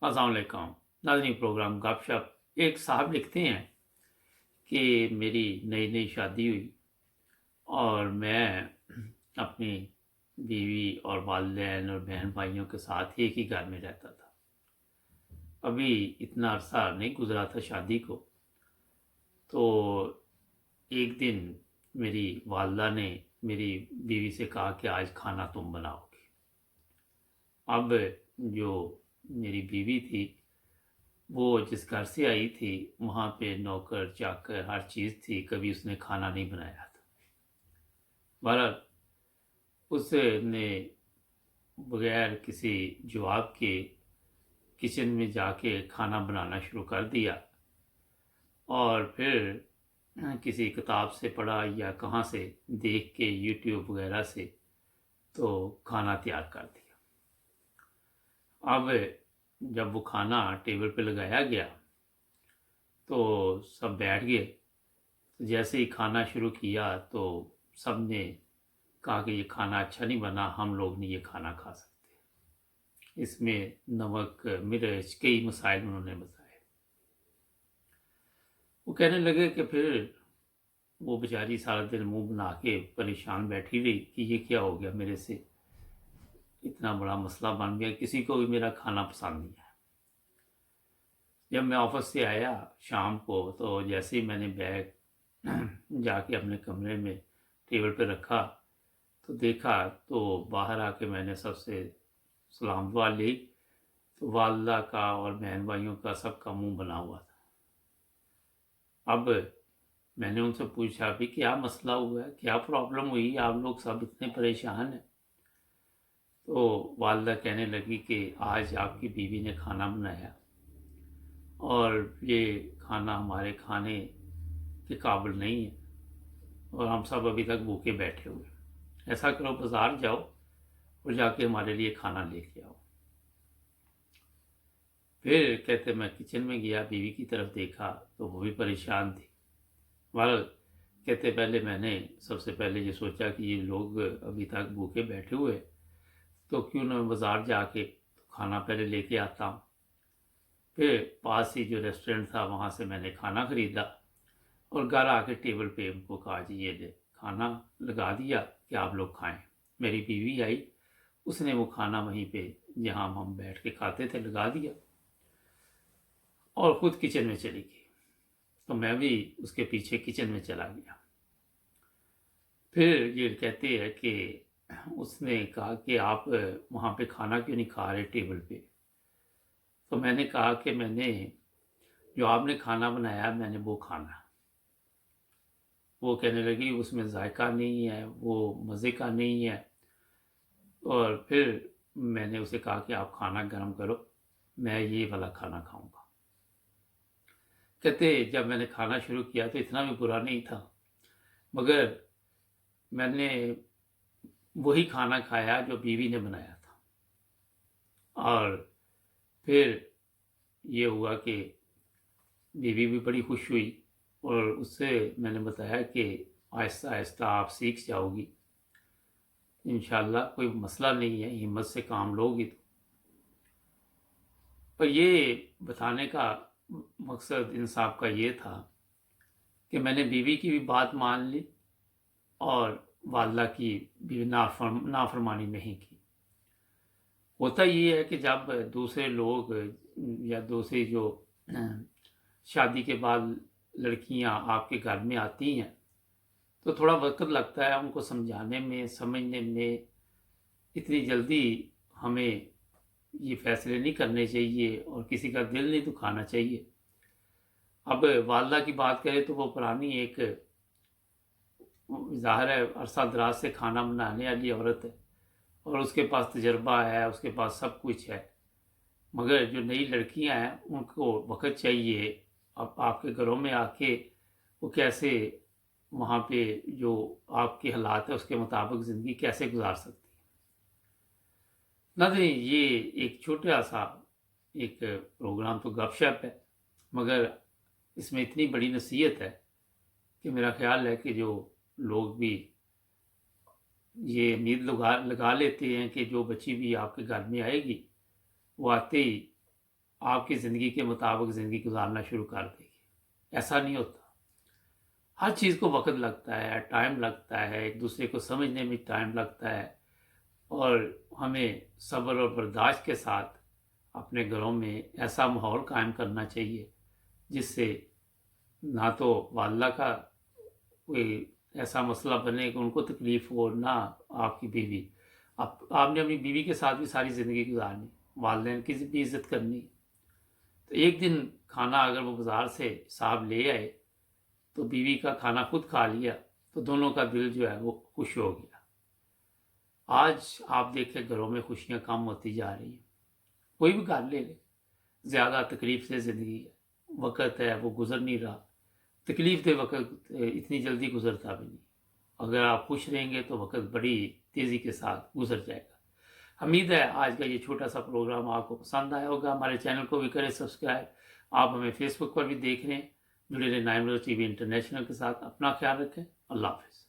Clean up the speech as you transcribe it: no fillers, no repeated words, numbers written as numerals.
अस्सलाम वालेकुम। नाज़रीन, प्रोग्राम गपशप एक साहब लिखते हैं कि मेरी नई नई शादी हुई और मैं अपनी बीवी और वालिदैन और बहन भाइयों के साथ एक ही घर में रहता था। अभी इतना अरसा नहीं गुजरा था शादी को, तो एक दिन मेरी वालदा ने मेरी बीवी से कहा कि आज खाना तुम बनाओगी। अब जो मेरी बीवी थी, वो जिस घर से आई थी वहाँ पे नौकर चाकर हर चीज़ थी, कभी उसने खाना नहीं बनाया था। बहरहाल उसने बगैर किसी जवाब के किचन में जाके खाना बनाना शुरू कर दिया और फिर किसी किताब से पढ़ा या कहाँ से देख के यूट्यूब वगैरह से तो खाना तैयार कर दिया। अब जब वो खाना टेबल पे लगाया गया तो सब बैठ गए। तो जैसे ही खाना शुरू किया तो सब ने कहा कि ये खाना अच्छा नहीं बना, हम लोग नहीं ये खाना खा सकते। इसमें नमक मिर्च कई मसाइल उन्होंने बताए। वो कहने लगे कि फिर वो बेचारी सारा दिन मुंह बना के परेशान बैठी रही कि ये क्या हो गया, मेरे से इतना बड़ा मसला बन गया, किसी को भी मेरा खाना पसंद नहीं है। जब मैं ऑफिस से आया शाम को तो जैसे ही मैंने बैग जाके अपने कमरे में टेबल पे रखा तो देखा तो बाहर आके मैंने सबसे सलाम दुआ ली तो वालदा का और बहन भाइयों का सबका मुंह बना हुआ था। अब मैंने उनसे पूछा भी क्या मसला हुआ है, क्या प्रॉब्लम हुई, आप लोग सब इतने परेशान हैं। तो वालदा कहने लगी कि आज आपकी बीवी ने खाना बनाया और ये खाना हमारे खाने के काबिल नहीं है और हम सब अभी तक भूखे बैठे हुए हैं। ऐसा करो बाज़ार जाओ और जाके हमारे लिए खाना लेके आओ। फिर कहते मैं किचन में गया, बीवी की तरफ देखा तो वो भी परेशान थी। वाल कहते पहले मैंने सबसे पहले ये सोचा कि ये लोग अभी तक भूखे बैठे हुए, तो क्यों ना मैं बाज़ार जाके खाना पहले लेके आता हूँ। फिर पास ही जो रेस्टोरेंट था वहाँ से मैंने खाना ख़रीदा और घर आके टेबल पे उनको कहा जी ये ले खाना लगा दिया कि आप लोग खाएं। मेरी बीवी आई, उसने वो खाना वहीं पे जहाँ हम बैठ के खाते थे लगा दिया और ख़ुद किचन में चली गई। तो मैं भी उसके पीछे किचन में चला गया। फिर ये कहते हैं कि उसने कहा कि आप वहाँ पे खाना क्यों नहीं खा रहे टेबल पे। तो मैंने कहा कि मैंने जो आपने खाना बनाया मैंने वो खाना। वो कहने लगी उसमें जायका नहीं है, वो मज़े का नहीं है। और फिर मैंने उसे कहा कि आप खाना गर्म करो, मैं ये वाला खाना खाऊंगा। कहते जब मैंने खाना शुरू किया तो इतना भी बुरा नहीं था, मगर मैंने वही खाना खाया जो बीवी ने बनाया था। और फिर ये हुआ कि बीवी भी बड़ी खुश हुई और उससे मैंने बताया कि आहिस्ता आहिस्ता आप सीख जाओगी, इंशाल्लाह कोई मसला नहीं है, हिम्मत से काम लोगी तो। पर ये बताने का मकसद इंसाफ का ये था कि मैंने बीवी की भी बात मान ली और वालदा की भी नाफरमानी नहीं की। होता ये है कि जब दूसरे लोग या दूसरी जो शादी के बाद लड़कियां आपके घर में आती हैं तो थोड़ा वक्त लगता है उनको समझाने में, समझने में। इतनी जल्दी हमें ये फैसले नहीं करने चाहिए और किसी का दिल नहीं दुखाना चाहिए। अब वालदा की बात करें तो वो पुरानी एक ज़ाहिर है अरसा दराज से खाना बनाने वाली औरत है और उसके पास तजर्बा है, उसके पास सब कुछ है। मगर जो नई लड़कियां हैं उनको वक्त चाहिए। अब आपके घरों में आके वो कैसे वहाँ पे जो आपके हालात है उसके मुताबिक ज़िंदगी कैसे गुजार सकती है। नाज़रीन, ये एक छोटा सा एक प्रोग्राम तो गपशप है, मगर इसमें इतनी बड़ी नसीहत है कि मेरा ख्याल है कि जो लोग भी ये उम्मीद लगा लेते हैं कि जो बच्ची भी आपके घर में आएगी वो आते ही آپ کی ज़िंदगी के मुताबिक ज़िंदगी गुजारना शुरू कर देगी। ऐसा नहीं होता। हर चीज़ को वक़्त लगता है, टाइम लगता है, एक दूसरे को समझने में टाइम लगता है और हमें सब्र और बर्दाश्त के साथ अपने घरों में ऐसा माहौल कायम करना चाहिए जिससे ना तो वालिदा का कोई ऐसा मसला बने कि उनको तकलीफ़ हो, ना आपकी बीवी। आपने अपनी बीवी के साथ भी सारी ज़िंदगी गुजारनी, वालिदैन की भी इज़्ज़त करनी। तो एक दिन खाना अगर वो बाज़ार से साहब ले आए तो बीवी का खाना खुद खा लिया तो दोनों का दिल जो है वो खुश हो गया। आज आप देखें घरों में खुशियाँ कम होती जा रही हैं। कोई भी घर ले ले, ज़्यादा तकलीफ़ से ज़िंदगी है, वक़्त है वो गुज़र नहीं रहा। तकलीफ़ दे वक़्त इतनी जल्दी गुज़रता भी नहीं। अगर आप खुश रहेंगे तो वक़्त बड़ी तेज़ी के साथ गुज़र जाएगा। उम्मीद है आज का ये छोटा सा प्रोग्राम आपको पसंद आया होगा। हमारे चैनल को भी करें सब्सक्राइब। आप हमें फेसबुक पर भी देख रहे हैं। जुड़े रहें 9 टीवी इंटरनेशनल के साथ। अपना ख्याल रखें। अल्लाह हाफ़िज़।